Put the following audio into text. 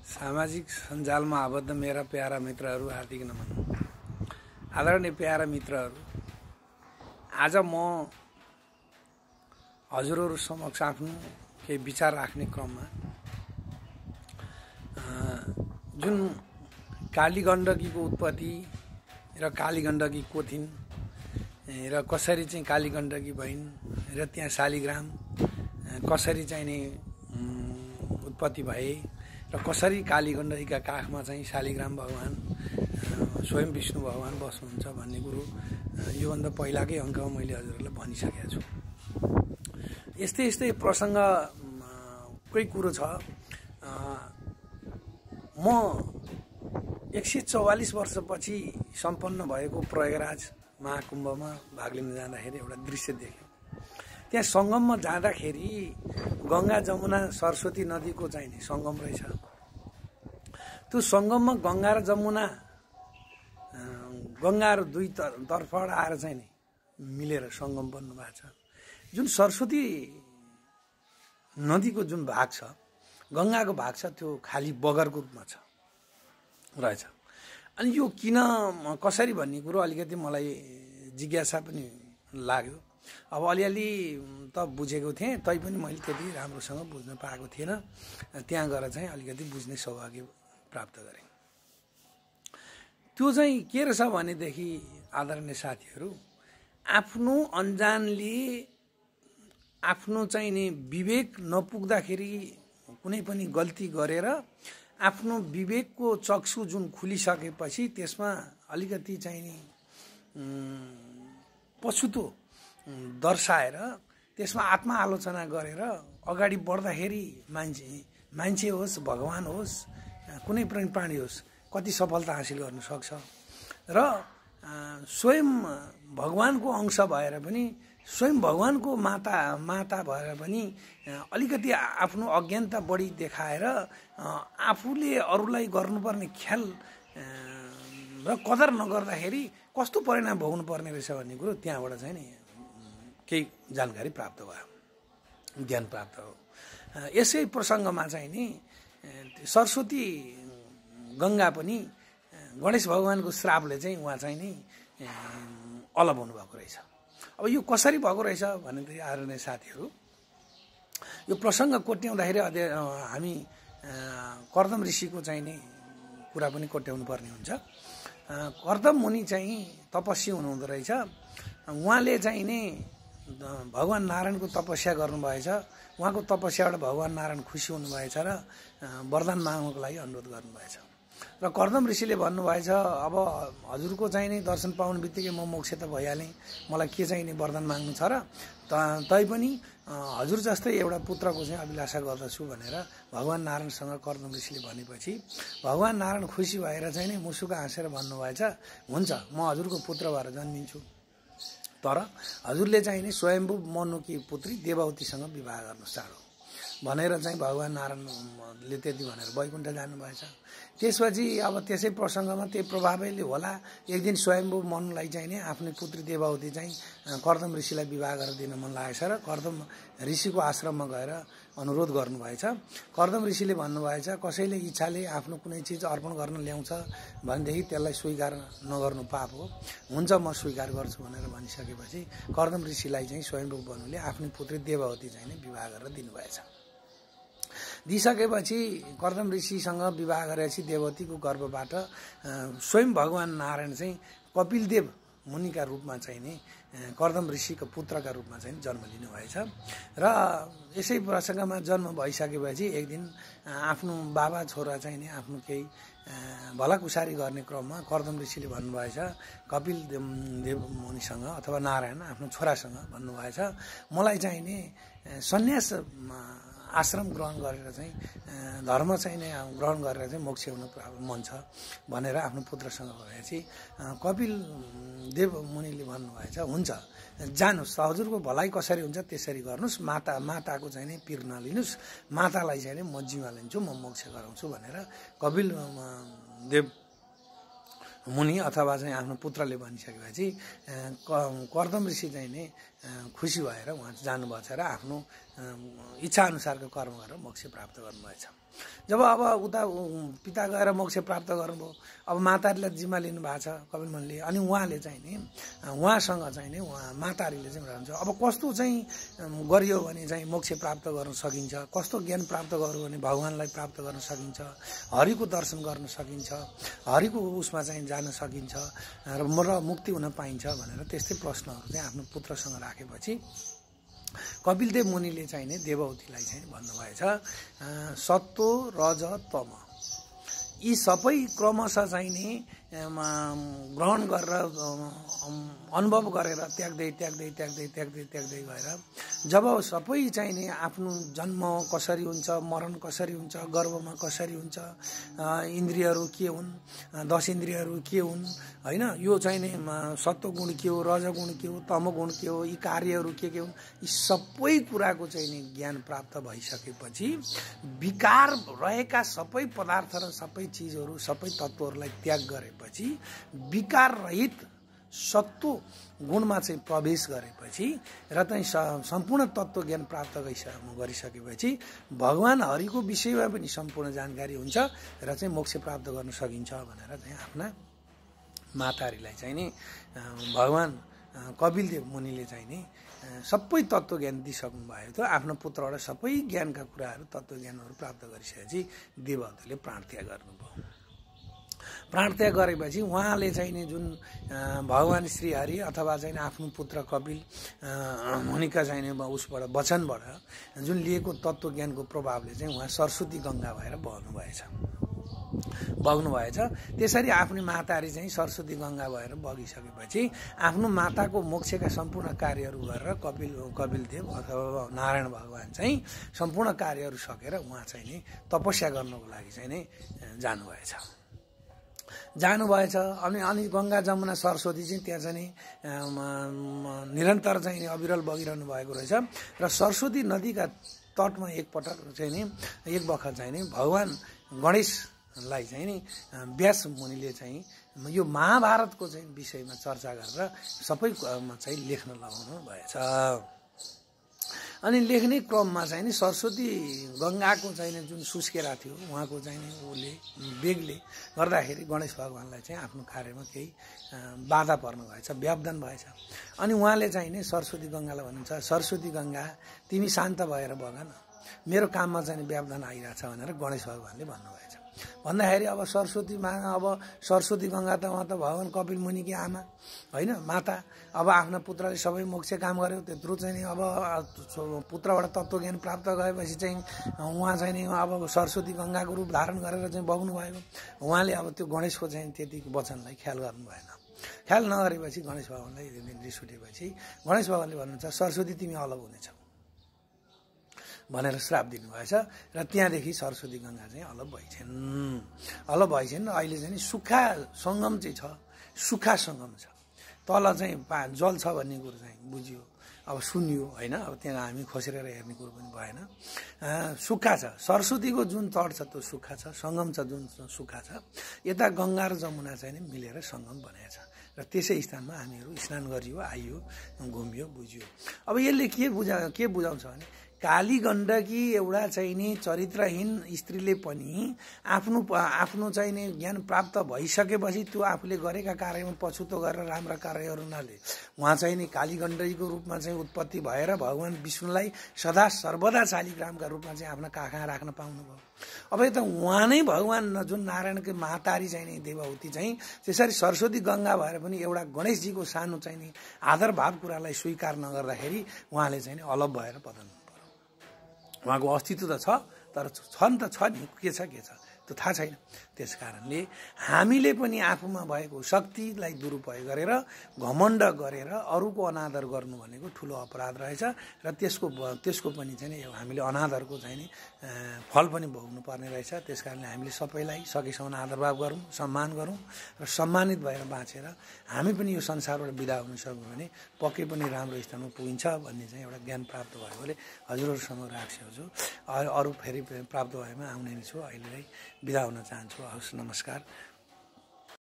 सामाजिक सञ्जालमा आबद्ध मेरा प्यारा मित्रहरू हार्दिक नमन। आदरणीय प्यारा मित्रहरू, आज म हजुरहरू समक्ष आफ्नो केही विचार राख्ने क्रममा जुन काली गण्डकीको उत्पत्ति र काली गण्डकी को थिइन् र कसरी चाहिँ काली गण्डकी भइन् र त्यहाँ शालिग्राम कसरी चाहिँ नि उत्पत्ति भए र कसरी काली गण्डकीका काखमा चाहिँ शालिग्राम भगवान स्वयं विष्णु भगवान बस्नुहुन्छ भन्ने कुरो योभन्दा पहिलाकै अङ्कमा मैले हजुरहरूलाई भनिसकेको छु। यस्तै यस्तै प्रसङ्गकै कुरो छ। म 144 वर्षपछि सम्पन्न भएको प्रयागराज महाकुम्भमा भाग लिन जाँदाखेरि एउटा दृश्य देखेँ। त्यहाँ सङ्गममा जाँदाखेरि गङ्गा जमुना सरस्वती नदीको चाहिँ नि सङ्गम रहेछ। त्यो सङ्गममा गङ्गा र जमुना गङ्गाहरू दुई तर्फबाट आएर चाहिँ नि मिलेर सङ्गम बन्नु भएको छ। जुन सरस्वती नदीको जुन भाग छ, गङ्गाको भाग छ, त्यो खाली बगरको रूपमा छ रहेछ। अनि यो किन कसरी भन्ने कुरो अलिकति मलाई जिज्ञासा पनि लाग्यो। अब अलिअलि त बुझेको थिएँ, तैपनि मैले त्यति राम्रोसँग बुझ्न पाएको थिएन। त्यहाँ गएर चाहिँ अलिकति बुझ्ने सौभाग्य प्राप्त गरेँ। त्यो चाहिँ के रहेछ भनेदेखि आदरणीय साथीहरू, आफ्नो अन्जानले आफ्नो चाहिँ नि विवेक नपुग्दाखेरि कुनै पनि गल्ती गरेर आफ्नो विवेकको चक्षु जुन खुलिसकेपछि त्यसमा अलिकति चाहिँ नि पछुतो दर्शाएर त्यसमा आत्मआलोचना गरेर अगाडि बढ्दाखेरि मान्छे होस्, भगवान होस्, कुनै पनि प्राणी होस्, कति सफलता हासिल गर्न सक्छ। र स्वयं भगवानको अंश भएर पनि, स्वयं भगवानको माता भएर पनि अलिकति आफ्नो अज्ञानता बढी देखाएर आफूले अरूलाई गर्नुपर्ने ख्याल र कदर नगर्दाखेरि कस्तो परिणाम भोग्नु पर्ने रहेछ भन्ने कुरो त्यहाँबाट चाहिँ नि केही जानकारी प्राप्त भयो, ज्ञान प्राप्त हो। यसै प्रसङ्गमा चाहिँ नि सरस्वती गङ्गा पनि गणेश भगवानको श्रापले चाहिँ उहाँ चाहिँ नि अलग हुनुभएको रहेछ। अब यो कसरी भएको रहेछ भनेदेखि आदरणीय साथीहरू, यो प्रसङ्ग कोट्याउँदाखेरि हामी कर्दम ऋषिको चाहिँ नि कुरा पनि कोट्याउनु पर्ने हुन्छ। कर्दम मुनि चाहिँ तपस्वी हुनुहुँदो रहेछ। उहाँले चाहिँ नि भगवान नारायणको तपस्या गर्नुभएछ। उहाँको तपस्याबाट भगवान नारायण खुसी हुनुभएछ र वरदान माग्नुको लागि अनुरोध गर्नुभएछ। र कर्दम ऋषिले भन्नुभएछ, अब हजुरको चाहिँ नि दर्शन पाउने बित्तिकै म मोक्ष त भइहालेँ, मलाई के चाहिँ नि वरदान माग्नु छ र तैपनि हजुर जस्तै एउटा पुत्रको चाहिँ अभिलाषा गर्दछु भनेर भगवान नारायणसँग कर्दम ऋषिले भनेपछि भगवान नारायण खुसी भएर चाहिँ नि मुसुका हाँसेर भन्नुभएछ, हुन्छ म हजुरको पुत्र भएर जन्मिन्छु, तर हजुरले चाहिँ नि स्वयम्भू मनुकी पुत्री देवहूतिसँग विवाह गर्नु चाँडो भनेर चाहिँ भगवान नारायणले त्यति भनेर वैकुण्ठ जानुभएछ। त्यसपछि अब त्यसै प्रसङ्गमा त्यही प्रभावले होला एक दिन स्वयम्भू मनुलाई चाहिँ नि आफ्नै पुत्री देवहूति चाहिँ कर्दम ऋषिलाई विवाह गरेर दिन मन लागेछ र कर्दम ऋषिको आश्रममा गएर अनुरोध गर्नुभएछ। कर्दम ऋषिले भन्नुभएछ, कसैले इच्छाले आफ्नो कुनै चिज अर्पण गर्न ल्याउँछ भनेदेखि त्यसलाई स्वीकार नगर्नु पाप हो, हुन्छ म स्वीकार गर्छु भनेर भनिसकेपछि कर्दम ऋषिलाई चाहिँ स्वयम्भू मनुले आफ्नै पुत्री देवहूति चाहिँ नि विवाह गरेर दिनुभएछ। दिइसकेपछि कर्दम ऋषिसँग विवाह गरेपछि देवहूतिको गर्भबाट स्वयं भगवान नारायण चाहिँ कपिलदेव मुनिका रूपमा चाहिँ नि कर्दम ऋषिको पुत्रका रूपमा चाहिँ जन्म लिनुभएछ। र यसै प्रसङ्गमा जन्म भइसकेपछि एक दिन आफ्नो बाबा छोरा चाहिँ नि आफ्नो केही भलाकुसारी गर्ने क्रममा कर्दम ऋषिले भन्नुभएछ कपिल देव मुनिसँग अथवा नारायण आफ्नो छोरासँग भन्नुभएछ, मलाई चाहिँ नि सन्यास आश्रम ग्रहण गरेर चाहिँ धर्म चाहिँ नै ग्रहण गरेर चाहिँ मोक्ष हुन मन छ भनेर आफ्नो पुत्रसँग भएपछि कपिल देव मुनिले भन्नुभएछ, हुन्छ जानुहोस्, हजुरको भलाइ कसरी हुन्छ त्यसरी गर्नुहोस्, माताको चाहिँ नि पिर नलिनुहोस्, मातालाई चाहिँ नि म जिम्मा लिन्छु, म मोक्ष गराउँछु भनेर कपिल देव मुनि अथवा चाहिँ आफ्नो पुत्रले भनिसकेपछि कर्दम ऋषि चाहिँ नि खुसी भएर उहाँ जानुभएछ र आफ्नो इच्छा अनुसारको कर्म गरेर मोक्ष प्राप्त गर्नुभएछ। जब अब उता पिता गएर मोक्ष प्राप्त गर्नुभयो, अब मातारीलाई जिम्मा लिनु भएको छ कपिल मुनिले, अनि उहाँले चाहिँ नि उहाँसँग चाहिँ नि उहाँ मातारीले चाहिँ रहन्छ अब कस्तो चाहिँ गरियो भने चाहिँ मोक्ष प्राप्त गर्न सकिन्छ, कस्तो ज्ञान प्राप्त गर्यो भने भगवान्लाई प्राप्त गर्न सकिन्छ, हरिको दर्शन गर्न सकिन्छ, हरिको उसमा चाहिँ जान सकिन्छ र मुक्ति हुन पाइन्छ भनेर त्यस्तै प्रश्नहरू चाहिँ आफ्नो पुत्रसँग राखेपछि कपिलदेव मुनिले चाहिँ नि देवहूतिलाई चाहिँ भन्नुभएछ सत्व रज तम यी सबै क्रमशः चाहिँ नि ग्रहण गरेर अनुभव गरेर त्याग्दै त्याग्दै त्याग्दै त्याग्दै त्याग्दै गएर जब सबै चाहिँ नि आफ्नो जन्म कसरी हुन्छ, मरण कसरी हुन्छ, गर्भमा कसरी हुन्छ, इन्द्रियहरू के हुन्, 10 इन्द्रियहरू के हुन् हैन, यो चाहिँ नि सत्वगुण के हो, रजगुण के हो, तमगुण के हो, यी कार्यहरू के हुन्, यी सबै कुराको चाहिँ नि ज्ञान प्राप्त भइसकेपछि विकार रहेका सबै पदार्थ र सबै चिजहरू सबै तत्त्वहरूलाई त्याग गरेपछि विकार रहित सत्व गुणमा चाहिँ प्रवेश गरेपछि र चाहिँ सम्पूर्ण तत्त्व ज्ञान प्राप्त गरिसकेपछि भगवान हरिको विषयमा पनि सम्पूर्ण जानकारी हुन्छ र चाहिँ मोक्ष प्राप्त गर्न सकिन्छ भनेर चाहिँ आफ्ना मातारीलाई चाहिँ नि भगवान कपिलदेव मुनिले चाहिँ नि सबै तत्त्व ज्ञान दिइसक्नु भएको थियो। आफ्नो पुत्रबाट सबै ज्ञानका कुराहरू तत्त्व ज्ञानहरू प्राप्त गरिसकेपछि देवहूतिले प्राणत्याग गर्नुभयो। प्राणत्याग गरेपछि उहाँले चाहिँ नि जुन भगवान श्री हरि अथवा चाहिँ आफ्नो पुत्र कपिल मुनिका चाहिँ नि उसबाट वचनबाट जुन लिएको तत्त्व ज्ञानको प्रभावले चाहिँ उहाँ सरस्वती गङ्गा भएर बग्नुभएछ। त्यसरी आफ्नो मातारी चाहिँ सरस्वती गङ्गा भएर बगिसकेपछि आफ्नो माताको मोक्षका सम्पूर्ण कार्यहरू गरेर कपिलदेव अथवा नारायण भगवान चाहिँ सम्पूर्ण कार्यहरू सकेर उहाँ चाहिँ नि तपस्या गर्नको लागि चाहिँ नि जानुभएछ। अनि गङ्गा जमुना सरस्वती चाहिँ त्यहाँ चाहिँ निरन्तर चाहिँ अविरल बगिरहनु भएको रहेछ र सरस्वती नदीका तटमा एकपटक चाहिँ नि एक बखत चाहिँ नि भगवान गणेशलाई चाहिँ नि व्यास मुनिले चाहिँ यो महाभारतको चाहिँ विषयमा चर्चा गरेर सबैमा चाहिँ लेख्न लगाउनु भएछ। अनि लेख्ने क्रममा चाहिँ नि सरस्वती गङ्गाको चाहिँ जुन सुस्केरा थियो उहाँको चाहिँ नि उसले वेगले गर्दाखेरि गणेश भगवानलाई चाहिँ आफ्नो कार्यमा केही बाधा पर्नु भएछ, व्यवधान भएछ। अनि उहाँले चाहिँ नि सरस्वती गङ्गालाई भन्नुहुन्छ सरस्वती गङ्गा तिमी शान्त भएर बग न, मेरो काममा चाहिँ व्यवधान आइरहेछ भनेर गणेश भगवानले भन्नुभएछ। भन्दाखेरि अब सरस्वती गङ्गा त उहाँ त भगवान कपिल मुनिकी आमा होइन, माता। अब आफ्ना पुत्रले सबै मोक्ष काम गर्यो, त्यत्रो चाहिँ नि अब पुत्रबाट तत्त्वज्ञान प्राप्त गएपछि चाहिँ उहाँ चाहिँ नि अब सरस्वती गङ्गाको रूप धारण गरेर चाहिँ बग्नु भएको। उहाँले अब त्यो गणेशको चाहिँ त्यतिको वचनलाई ख्याल गर्नु भएन। ख्याल नगरेपछि गणेश भगवानलाई रिस उठेपछि गणेश भगवानले भन्नुहुन्छ सरस्वती तिमी अलग हुनेछौ भनेर श्राप दिनुभएछ र त्यहाँदेखि सरस्वती गङ्गा चाहिँ अलग भइछन्। अहिले चाहिँ सुक्खा सङ्गम चाहिँ छ, सुक्खा सङ्गम छ, तल चाहिँ जल छ भन्ने कुरो चाहिँ बुझियो, अब सुनियो होइन। अब त्यहाँ हामी खोसेर हेर्ने कुरो पनि भएन। सुक्खा छ, सरस्वतीको जुन तट छ त्यो सुक्खा छ, सङ्गम छ जुन सुक्खा छ, यता गङ्गा र जमुना चाहिँ नि मिलेर सङ्गम बनाएको छ र त्यसै स्थानमा हामीहरू स्नान गरियो, आइयो, घुमियो, बुझियो। अब यसले के बुझाउँछ भने काली गण्डकी एउटा चाहिँ नि चरित्रहीन स्त्रीले पनि आफ्नो चाहिँ नि ज्ञान प्राप्त भइसकेपछि त्यो आफूले गरेका कार्यमा पछुतो गरेर राम्रा कार्यहरू नले उहाँ चाहिँ नि काली गण्डकीको रूपमा चाहिँ उत्पत्ति भएर भगवान विष्णुलाई सदा सर्वदा शालिग्रामका रूपमा चाहिँ आफ्ना काखा राख्न पाउनुभयो। अब यता उहाँ नै भगवान जुन नारायणकै महातारी चाहिँ नि देवहूति चाहिँ त्यसरी सरस्वती गङ्गा भएर पनि एउटा गणेशजीको सानो चाहिँ नि आदर भाव कुरालाई स्वीकार नगर्दाखेरि उहाँले चाहिँ नि अलग भएर पतन, उहाँको अस्तित्व त छ तर छन् त छ नि, के छ त्यो थाहा छैन। त्यस कारणले हामीले पनि आफूमा भएको शक्तिलाई दुरुपयोग गरेर घमण्ड गरेर अरूको अनादर गर्नु भनेको ठुलो अपराध रहेछ र त्यसको पनि चाहिँ हामीले अनादरको चाहिँ नि फल पनि भोग्नु पर्ने रहेछ। त्यस कारणले हामीले सबैलाई सकेसम्म आदरभाव गरौँ, सम्मान गरौँ र सम्मानित भएर बाँचेर हामी पनि यो संसारबाट बिदा हुन सक्यौँ भने पक्कै पनि राम्रो स्थानमा पुगिन्छ भन्ने चाहिँ एउटा ज्ञान प्राप्त भएकोले हजुरहरूसँग राखेको छु। अरू फेरि प्राप्त भएमा आउने नै छु। अहिले बिदा हुन चाहन्छु। हवस्, नमस्कार।